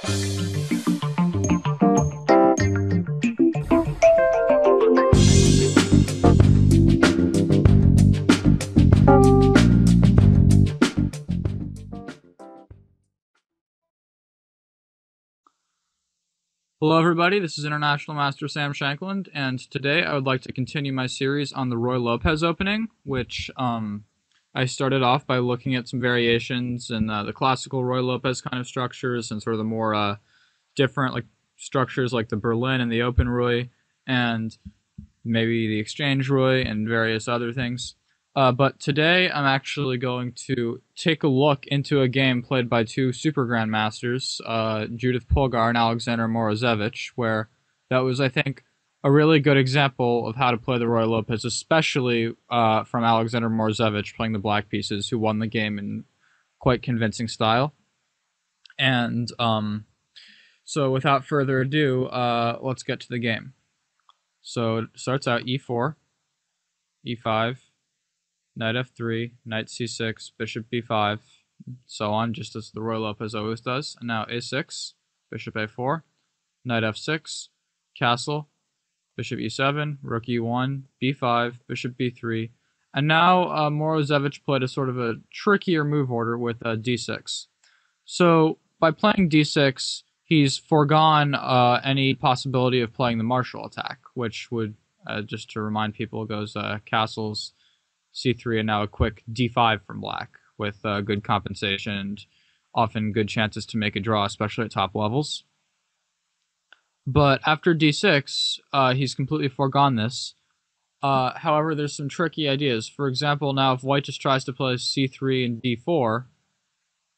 Hello everybody, this is International Master Sam Shankland, and today I would like to continue my series on the Ruy Lopez opening, which I started off by looking at some variations in the classical Ruy Lopez kind of structures and sort of the more different structures like the Berlin and the open Ruy, and maybe the exchange Ruy and various other things. But today I'm actually going to take a look into a game played by two super grandmasters, Judith Polgar and Alexander Morozevich, where that was, I think, a really good example of how to play the Ruy Lopez, especially from Alexander Morozevich playing the black pieces, who won the game in quite convincing style. And so without further ado, let's get to the game. So it starts out e4, e5, knight f3, knight c6, bishop b5, so on, just as the Ruy Lopez always does. And now a6, bishop a4, knight f6, castle, bishop e7, rook e1, b5, bishop b3. And now Morozevich played a sort of a trickier move order with d6. So by playing d6, he's foregone any possibility of playing the Marshall attack, which would, just to remind people, goes castles, c3, and now a quick d5 from black with good compensation and often good chances to make a draw, especially at top levels. But after d6, he's completely foregone this. However, there's some tricky ideas. For example, now if white just tries to play c3 and d4,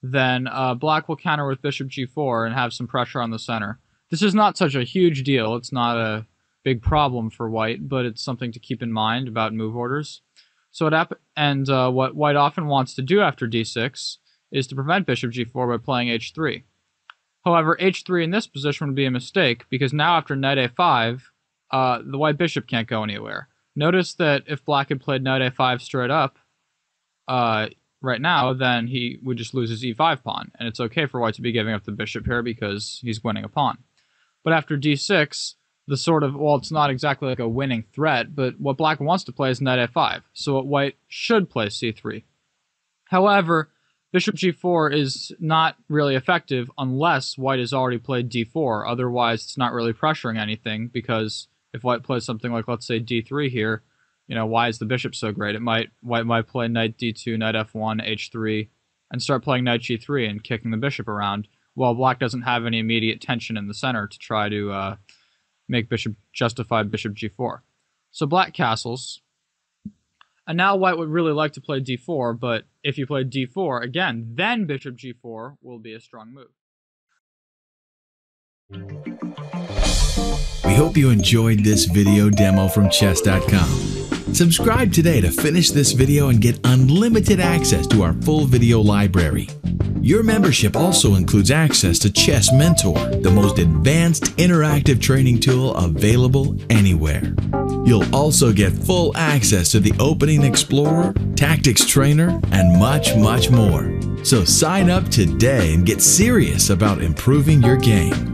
then black will counter with bishop g4 and have some pressure on the center. This is not such a huge deal. It's not a big problem for white, but it's something to keep in mind about move orders. So what white often wants to do after d6 is to prevent bishop g4 by playing h3. However, h3 in this position would be a mistake, because now after knight a5, the white bishop can't go anywhere. Notice that if black had played knight a5 straight up right now, then he would just lose his e5 pawn, and it's okay for white to be giving up the bishop here because he's winning a pawn. But after d6, the sort of, well, it's not exactly like a winning threat, but what black wants to play is knight a5, so what white should play c3. However, bishop g4 is not really effective unless white has already played d4, otherwise it's not really pressuring anything, because if white plays something like, let's say, d3 here, you know, why is the bishop so great? White might play knight d2, knight f1, h3, and start playing knight g3 and kicking the bishop around, while black doesn't have any immediate tension in the center to try to make justify bishop g4. So black castles. And now white would really like to play d4, but if you play d4 again, then bishop g4 will be a strong move. We hope you enjoyed this video demo from Chess.com. Subscribe today to finish this video and get unlimited access to our full video library. Your membership also includes access to Chess Mentor, the most advanced interactive training tool available anywhere. You'll also get full access to the Opening Explorer, Tactics Trainer, and much, much more. So sign up today and get serious about improving your game.